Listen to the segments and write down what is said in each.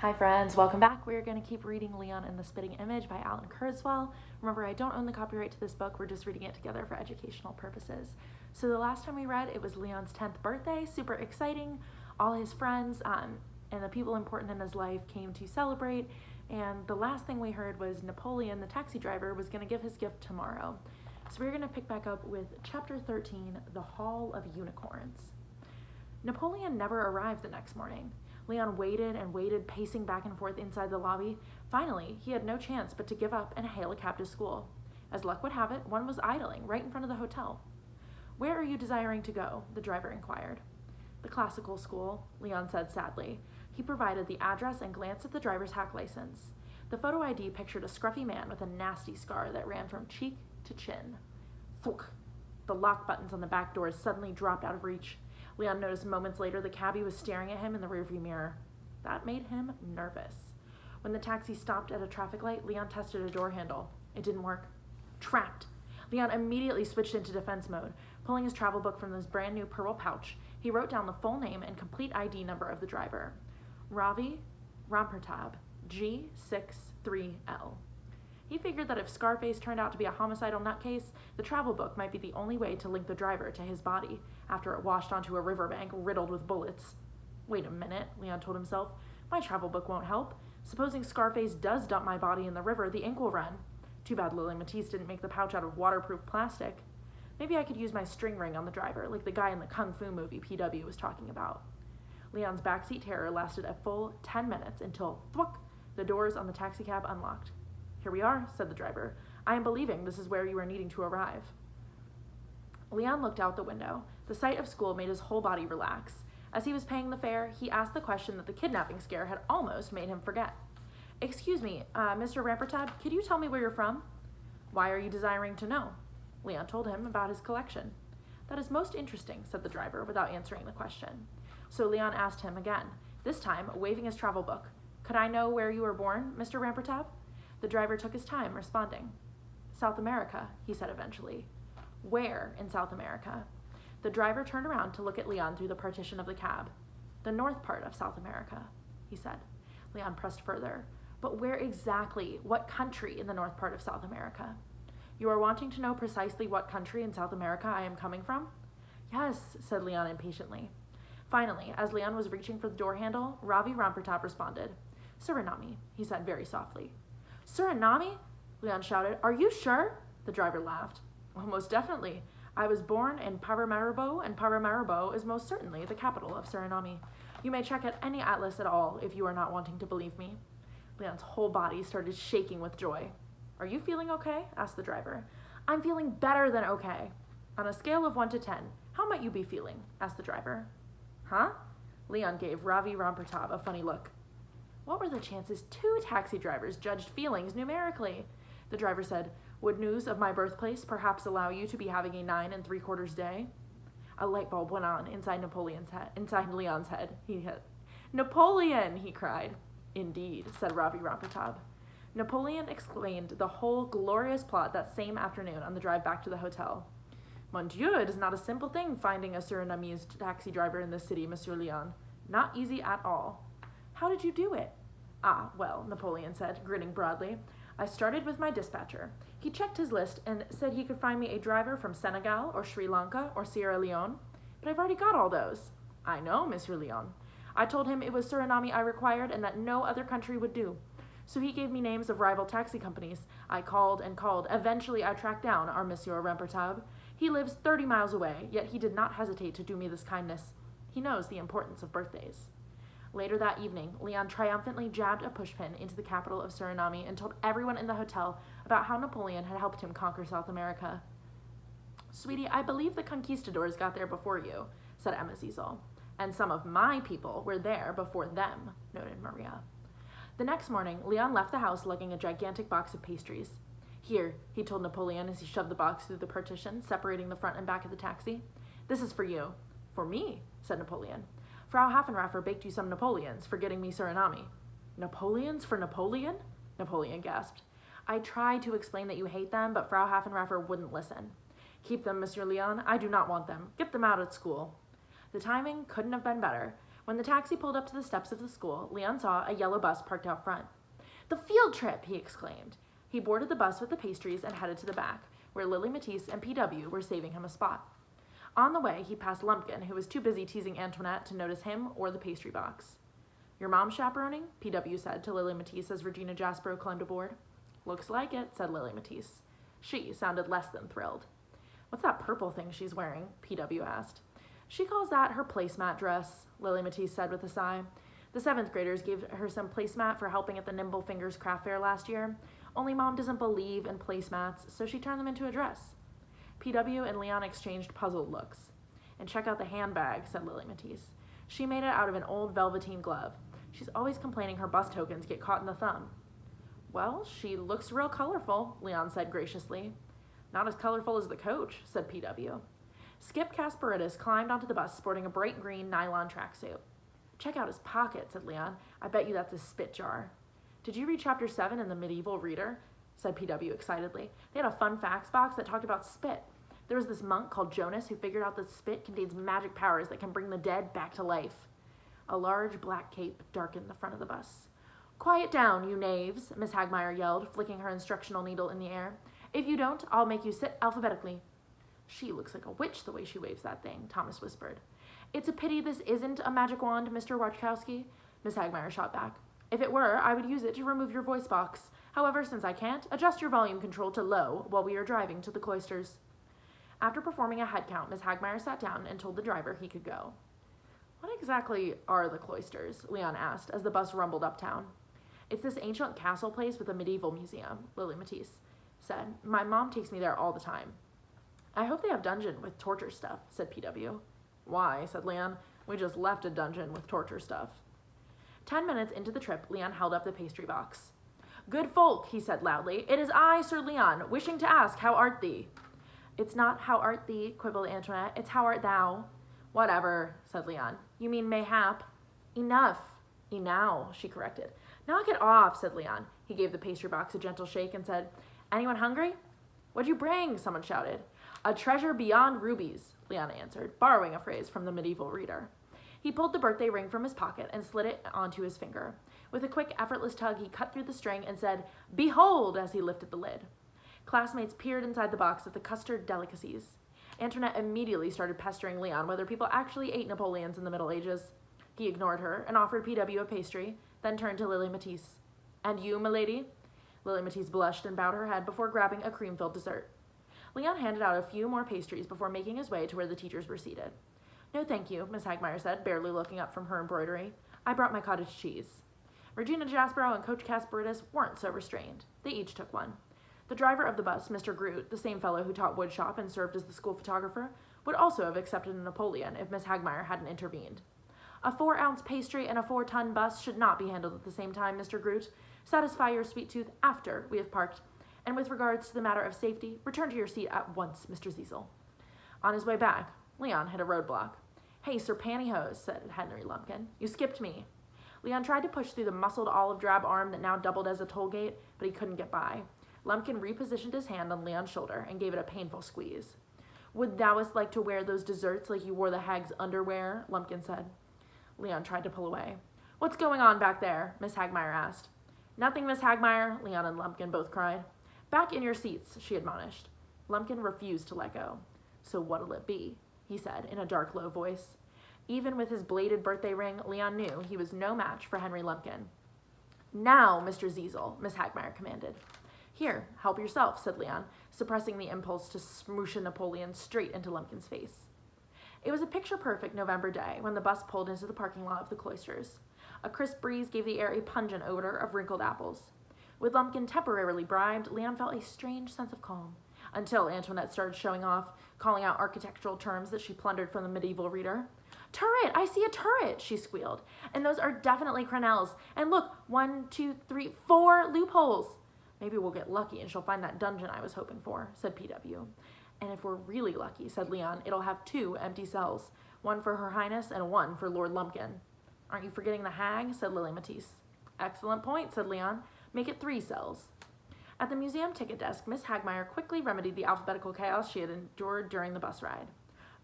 Hi friends, welcome back. We're going to keep reading Leon and the Spitting Image by Alan Kurzweil. Remember, I don't own the copyright to this book, we're just reading it together for educational purposes. So the last time we read, it was Leon's 10th birthday, super exciting. All his friends and the people important in his life came to celebrate, and the last thing we heard was Napoleon, the taxi driver, was going to give his gift tomorrow. So we're going to pick back up with Chapter 13, The Hall of Unicorns. Napoleon never arrived the next morning. Leon waited and waited, pacing back and forth inside the lobby. Finally, he had no chance but to give up and hail a cab to school. As luck would have it, one was idling right in front of the hotel. "Where are you desiring to go?" the driver inquired. "The classical school," Leon said sadly. He provided the address and glanced at the driver's hack license. The photo ID pictured a scruffy man with a nasty scar that ran from cheek to chin. Thunk! The lock buttons on the back doors suddenly dropped out of reach. Leon noticed moments later the cabbie was staring at him in the rearview mirror. That made him nervous. When the taxi stopped at a traffic light, Leon tested a door handle. It didn't work. Trapped! Leon immediately switched into defense mode. Pulling his travel book from his brand new purple pouch, he wrote down the full name and complete ID number of the driver. Ravi Rampertab, G63L. He figured that if Scarface turned out to be a homicidal nutcase, the travel book might be the only way to link the driver to his body after it washed onto a riverbank riddled with bullets. Wait a minute, Leon told himself. My travel book won't help. Supposing Scarface does dump my body in the river, the ink will run. Too bad Lily Matisse didn't make the pouch out of waterproof plastic. Maybe I could use my string ring on the driver, like the guy in the Kung Fu movie PW was talking about. Leon's backseat terror lasted a full 10 minutes until, thwack, the doors on the taxicab unlocked. "Here we are," said the driver. "I am believing this is where you are needing to arrive." Leon looked out the window. The sight of school made his whole body relax. As he was paying the fare, he asked the question that the kidnapping scare had almost made him forget. "Excuse me, Mr. Rampertab, could you tell me where you're from?" "Why are you desiring to know?" Leon told him about his collection. "That is most interesting," said the driver, without answering the question. So Leon asked him again, this time waving his travel book. "Could I know where you were born, Mr. Rampertab?" The driver took his time responding. "South America," he said eventually. "Where in South America?" The driver turned around to look at Leon through the partition of the cab. "The north part of South America," he said. Leon pressed further. "But where exactly? What country in the north part of South America?" "You are wanting to know precisely what country in South America I am coming from?" "Yes," said Leon impatiently. Finally, as Leon was reaching for the door handle, Ravi Rampertab responded. "Suriname," he said very softly. "Suriname?" Leon shouted. "Are you sure?" The driver laughed. "Well, most definitely. I was born in Paramaribo, and Paramaribo is most certainly the capital of Suriname. You may check at any atlas at all if you are not wanting to believe me." Leon's whole body started shaking with joy. "Are you feeling okay?" asked the driver. "I'm feeling better than okay." "On a scale of 1 to 10, how might you be feeling?" asked the driver. "Huh?" Leon gave Ravi Rampertab a funny look. What were the chances 2 taxi drivers judged feelings numerically? The driver said, "Would news of my birthplace perhaps allow you to be having a 9 3/4 day?" A light bulb went on inside Leon's head. He hit. "Napoleon!" he cried. "Indeed," said Ravi Rampertab. Napoleon explained the whole glorious plot that same afternoon on the drive back to the hotel. "Mon Dieu, it is not a simple thing finding a Surinamese taxi driver in this city, Monsieur Leon. Not easy at all." "How did you do it?" "Ah, well," Napoleon said, grinning broadly. "I started with my dispatcher. He checked his list and said he could find me a driver from Senegal or Sri Lanka or Sierra Leone. But I've already got all those." "I know, Monsieur Leon." "I told him it was Suriname I required and that no other country would do. So he gave me names of rival taxi companies. I called and called. Eventually I tracked down our Monsieur Rampertab. He lives 30 miles away, yet he did not hesitate to do me this kindness. He knows the importance of birthdays." Later that evening, Leon triumphantly jabbed a pushpin into the capital of Suriname and told everyone in the hotel about how Napoleon had helped him conquer South America. "Sweetie, I believe the conquistadors got there before you," said Emma Ziesel. "And some of my people were there before them," noted Maria. The next morning, Leon left the house lugging a gigantic box of pastries. "Here," he told Napoleon as he shoved the box through the partition, separating the front and back of the taxi. "This is for you." "For me?" said Napoleon. "Frau Haffenraffer baked you some Napoleons for getting me Suriname." "Napoleons for Napoleon?" Napoleon gasped. "I tried to explain that you hate them, but Frau Haffenraffer wouldn't listen." "Keep them, Monsieur Leon. I do not want them. Get them out at school." The timing couldn't have been better. When the taxi pulled up to the steps of the school, Leon saw a yellow bus parked out front. "The field trip!" he exclaimed. He boarded the bus with the pastries and headed to the back, where Lily Matisse and PW were saving him a spot. On the way, he passed Lumpkin, who was too busy teasing Antoinette to notice him or the pastry box. "Your mom chaperoning?" PW said to Lily Matisse as Regina Jaspero climbed aboard. "Looks like it," said Lily Matisse. She sounded less than thrilled. "What's that purple thing she's wearing?" PW asked. "She calls that her placemat dress," Lily Matisse said with a sigh. "The 7th graders gave her some placemat for helping at the Nimble Fingers craft fair last year. Only Mom doesn't believe in placemats, so she turned them into a dress." PW and Leon exchanged puzzled looks. "And check out the handbag," said Lily Matisse. "She made it out of an old velveteen glove. She's always complaining her bus tokens get caught in the thumb." "Well, she looks real colorful," Leon said graciously. "Not as colorful as the coach," said PW. Skip Kasparidis climbed onto the bus sporting a bright green nylon tracksuit. "Check out his pocket," said Leon. "I bet you that's his spit jar." "Did you read chapter 7 in the Medieval Reader?" said PW excitedly. They had a fun facts box that talked about spit. There was this monk called Jonas who figured out that spit contains magic powers that can bring the dead back to life. A large black cape darkened the front of the bus. "Quiet down, you knaves," Miss Hagmeyer yelled, flicking her instructional needle in the air. "If you don't, I'll make you sit alphabetically." "She looks like a witch the way she waves that thing," Thomas whispered. "It's a pity this isn't a magic wand, Mr. Warchkowski," Miss Hagmeyer shot back. "If it were, I would use it to remove your voice box. However, since I can't, adjust your volume control to low while we are driving to the cloisters." After performing a head count, Miss Hagmeyer sat down and told the driver he could go. "What exactly are the cloisters?" Leon asked as the bus rumbled uptown. "It's this ancient castle place with a medieval museum," Lily Matisse said. "My mom takes me there all the time." "I hope they have dungeon with torture stuff," said PW. "Why?" said Leon. "We just left a dungeon with torture stuff." 10 minutes into the trip, Leon held up the pastry box. "Good folk," he said loudly, "it is I, Sir Leon, wishing to ask, how art thee?" "It's not how art thee," quibbled Antoinette, "it's how art thou." "Whatever," said Leon. "You mean mayhap." "Enough. Enow," she corrected. "Knock it off," said Leon. He gave the pastry box a gentle shake and said, "Anyone hungry?" "What'd you bring?" someone shouted. "A treasure beyond rubies," Leon answered, borrowing a phrase from the Medieval Reader. He pulled the birthday ring from his pocket and slid it onto his finger. With a quick, effortless tug, he cut through the string and said, "Behold," as he lifted the lid. Classmates peered inside the box at the custard delicacies. Antoinette immediately started pestering Leon whether people actually ate Napoleons in the Middle Ages. He ignored her and offered PW a pastry, then turned to Lily Matisse. "And you, milady?" Lily Matisse blushed and bowed her head before grabbing a cream-filled dessert. Leon handed out a few more pastries before making his way to where the teachers were seated. "No, thank you," Miss Hagmeyer said, barely looking up from her embroidery. "I brought my cottage cheese." Regina Jaspero and Coach Kasparidis weren't so restrained. They each took one. The driver of the bus, Mr. Groot, the same fellow who taught woodshop and served as the school photographer, would also have accepted a Napoleon if Miss Hagmeyer hadn't intervened. "A 4-ounce pastry and a 4-ton bus should not be handled at the same time, Mr. Groot. Satisfy your sweet tooth after we have parked. And with regards to the matter of safety, return to your seat at once, Mr. Ziesel." On his way back, Leon hit a roadblock. "Hey, Sir Pantyhose," said Henry Lumpkin. "You skipped me." Leon tried to push through the muscled olive drab arm that now doubled as a toll gate, but he couldn't get by. Lumpkin repositioned his hand on Leon's shoulder and gave it a painful squeeze. "Would thouest like to wear those desserts like you wore the hag's underwear?" Lumpkin said. Leon tried to pull away. "What's going on back there?" Miss Hagmeyer asked. "Nothing, Miss Hagmeyer," Leon and Lumpkin both cried. "Back in your seats," she admonished. Lumpkin refused to let go. "So what'll it be?" he said in a dark, low voice. Even with his bladed birthday ring, Leon knew he was no match for Henry Lumpkin. "Now, Mr. Ziesel," Miss Hagmeyer commanded. "Here, help yourself," said Leon, suppressing the impulse to smoosh a Napoleon straight into Lumpkin's face. It was a picture-perfect November day when the bus pulled into the parking lot of the cloisters. A crisp breeze gave the air a pungent odor of wrinkled apples. With Lumpkin temporarily bribed, Leon felt a strange sense of calm, until Antoinette started showing off, calling out architectural terms that she plundered from the Medieval Reader. "Turret! I see a turret!" she squealed. "And those are definitely crenelles. And look, 1, 2, 3, 4 loopholes!" "Maybe we'll get lucky and she'll find that dungeon I was hoping for," said PW. "And if we're really lucky," said Leon, "it'll have 2 empty cells, one for Her Highness and one for Lord Lumpkin." "Aren't you forgetting the hag?" said Lily Matisse. "Excellent point," said Leon. "Make it 3 cells." At the museum ticket desk, Miss Hagmeyer quickly remedied the alphabetical chaos she had endured during the bus ride.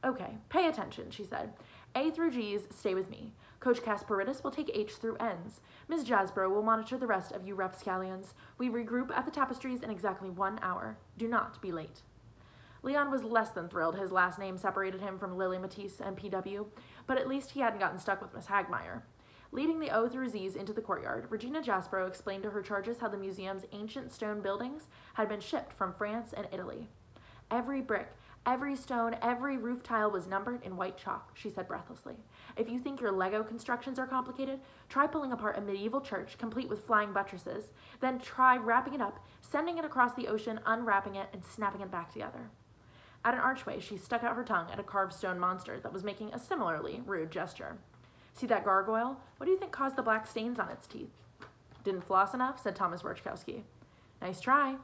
"Okay, pay attention," she said. "A through G's stay with me. Coach Kasparidis will take H through N's. Ms. Jasbro will monitor the rest of you rapscallions. We regroup at the tapestries in exactly 1 hour. Do not be late. Leon was less than thrilled his last name separated him from Lily Matisse and PW, but at least he hadn't gotten stuck with Miss Hagmeyer. Leading the O through Z's into the courtyard, Regina Jasbro explained to her charges how the museum's ancient stone buildings had been shipped from France and Italy. Every brick, every stone, every roof tile was numbered in white chalk, she said breathlessly. If you think your Lego constructions are complicated, try pulling apart a medieval church complete with flying buttresses. Then try wrapping it up, sending it across the ocean, unwrapping it, and snapping it back together. At an archway, she stuck out her tongue at a carved stone monster that was making a similarly rude gesture. See that gargoyle? What do you think caused the black stains on its teeth? Didn't floss enough, said Thomas Warchkowski. Nice try.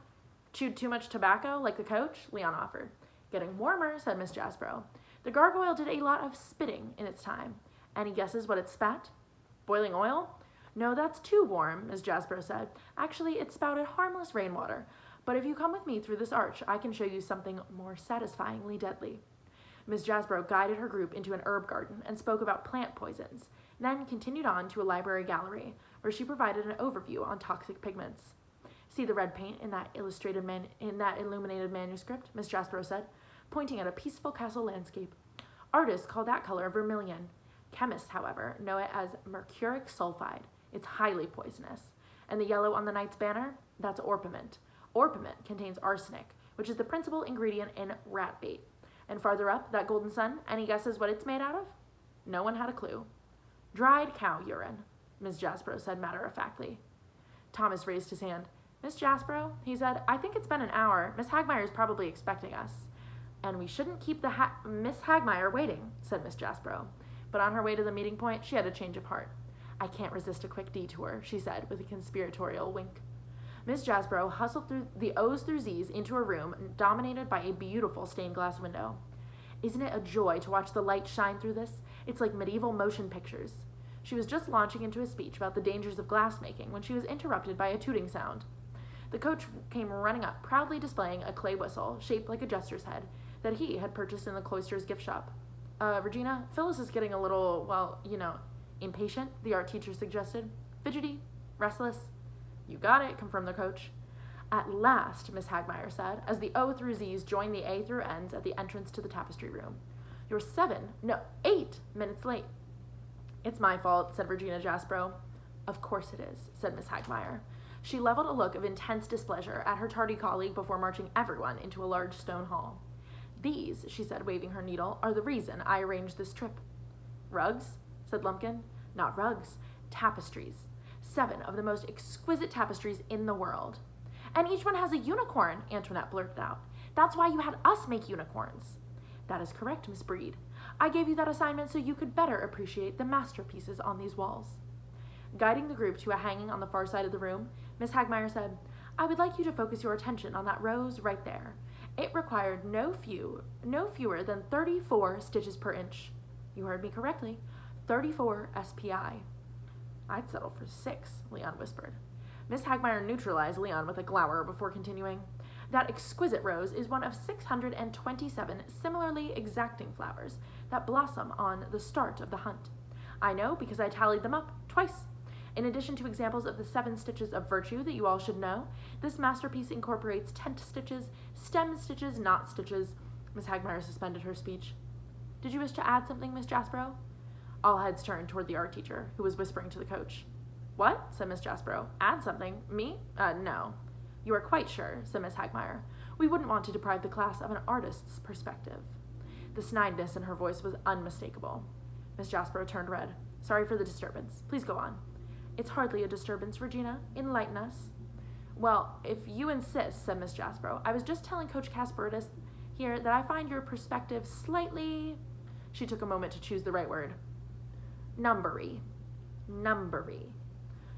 Chewed too much tobacco, like the coach? Leon offered. Getting warmer, said Miss Jasbro. The gargoyle did a lot of spitting in its time. Any guesses what it spat? Boiling oil? No, that's too warm, Miss Jasbro said. Actually, it spouted harmless rainwater. But if you come with me through this arch, I can show you something more satisfyingly deadly. Miss Jasbro guided her group into an herb garden and spoke about plant poisons, then continued on to a library gallery, where she provided an overview on toxic pigments. See the red paint in that illuminated manuscript, Miss Jasbro said, pointing at a peaceful castle landscape. Artists call that color vermilion. Chemists, however, know it as mercuric sulfide. It's highly poisonous. And the yellow on the knight's banner? That's orpiment. Orpiment contains arsenic, which is the principal ingredient in rat bait. And farther up, that golden sun, any guesses what it's made out of? No one had a clue. Dried cow urine, Miss Jasbro said matter-of-factly. Thomas raised his hand. Miss Jasbro, he said, I think it's been an hour. Miss Hagmeyer is probably expecting us. And we shouldn't keep Miss Hagmeyer waiting, said Miss Jasbro. But on her way to the meeting point, she had a change of heart. I can't resist a quick detour, she said with a conspiratorial wink. Miss Jasbro hustled through the O's through Z's into a room dominated by a beautiful stained glass window. Isn't it a joy to watch the light shine through this? It's like medieval motion pictures. She was just launching into a speech about the dangers of glass-making when she was interrupted by a tooting sound. The coach came running up, proudly displaying a clay whistle shaped like a jester's head that he had purchased in the cloister's gift shop. Regina, Phyllis is getting a little, impatient, the art teacher suggested. Fidgety, restless. You got it, confirmed the coach. At last, Miss Hagmeyer said, as the O through Z's joined the A through N's at the entrance to the tapestry room. You're 8 minutes late. It's my fault, said Regina Jasbro. Of course it is, said Miss Hagmeyer. She leveled a look of intense displeasure at her tardy colleague before marching everyone into a large stone hall. These, she said, waving her needle, are the reason I arranged this trip. Rugs? Said Lumpkin. Not rugs. Tapestries. 7 of the most exquisite tapestries in the world. And each one has a unicorn, Antoinette blurted out. That's why you had us make unicorns. That is correct, Miss Breed. I gave you that assignment so you could better appreciate the masterpieces on these walls. Guiding the group to a hanging on the far side of the room, Miss Hagmeyer said, I would like you to focus your attention on that rose right there. It required no fewer than 34 stitches per inch. You heard me correctly. 34 SPI. I'd settle for 6, Leon whispered. Miss Hagmeyer neutralized Leon with a glower before continuing. That exquisite rose is one of 627 similarly exacting flowers that blossom on the start of the hunt. I know because I tallied them up twice. In addition to examples of the 7 stitches of virtue that you all should know, this masterpiece incorporates tent stitches, stem stitches, knot stitches. Miss Hagmeyer suspended her speech. Did you wish to add something, Miss Jasbro? All heads turned toward the art teacher, who was whispering to the coach. What? Said Miss Jasbro. Add something? Me? No. You are quite sure, said Miss Hagmeyer. We wouldn't want to deprive the class of an artist's perspective. The snidiness in her voice was unmistakable. Miss Jasbro turned red. Sorry for the disturbance. Please go on. It's hardly a disturbance, Regina. Enlighten us. Well, if you insist, said Miss Jasbro, I was just telling Coach Kasparidis here that I find your perspective slightly... She took a moment to choose the right word. Numbery.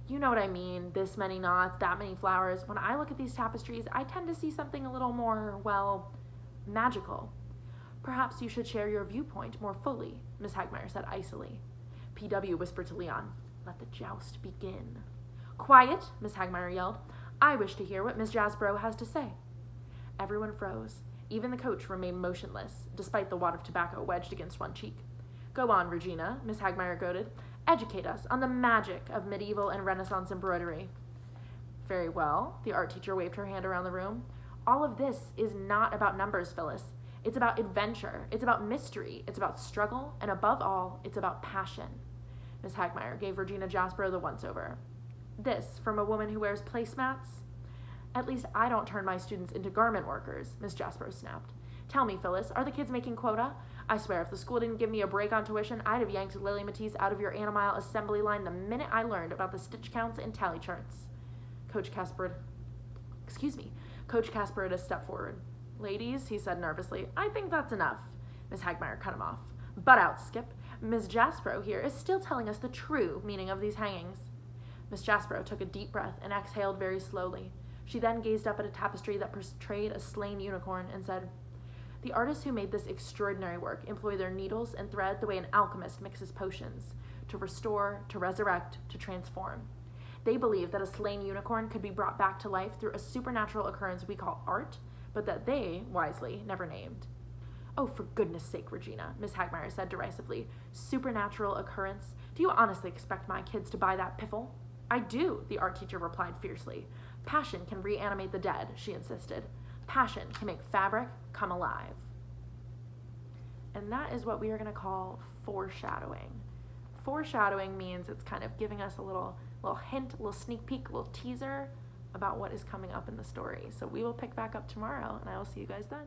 You know what I mean, this many knots, that many flowers. When I look at these tapestries, I tend to see something a little more, magical. Perhaps you should share your viewpoint more fully, Miss Hagmeyer said icily. PW whispered to Leon, let the joust begin. Quiet, Miss Hagmeyer yelled. I wish to hear what Miss Jasbro has to say. Everyone froze. Even the coach remained motionless, despite the wad of tobacco wedged against one cheek. Go on, Regina, Miss Hagmeyer goaded. Educate us on the magic of medieval and Renaissance embroidery. Very well, the art teacher waved her hand around the room. All of this is not about numbers, Phyllis. It's about adventure. It's about mystery. It's about struggle. And above all, it's about passion. Miss Hagmaier gave Regina Jasper the once-over. This from a woman who wears placemats? At least I don't turn my students into garment workers, Miss Jasper snapped. Tell me, Phyllis, are the kids making quota? I swear, if the school didn't give me a break on tuition, I'd have yanked Lily Matisse out of your animile assembly line the minute I learned about the stitch counts and tally charts. Coach Casper had a step forward. Ladies, he said nervously, I think that's enough. Miss Hagmaier cut him off. Butt out, Skip. Miss Jaspro here is still telling us the true meaning of these hangings. Miss Jaspro took a deep breath and exhaled very slowly. She then gazed up at a tapestry that portrayed a slain unicorn and said, the artists who made this extraordinary work employ their needles and thread the way an alchemist mixes potions, to restore, to resurrect, to transform. They believe that a slain unicorn could be brought back to life through a supernatural occurrence we call art, but that they, wisely, never named. Oh, for goodness sake, Regina, Miss Hagmaier said derisively. Supernatural occurrence? Do you honestly expect my kids to buy that piffle? I do, the art teacher replied fiercely. Passion can reanimate the dead, she insisted. Passion can make fabric come alive. And that is what we are going to call foreshadowing. Foreshadowing means it's kind of giving us a little hint, a little sneak peek, a little teaser about what is coming up in the story. So we will pick back up tomorrow, and I will see you guys then.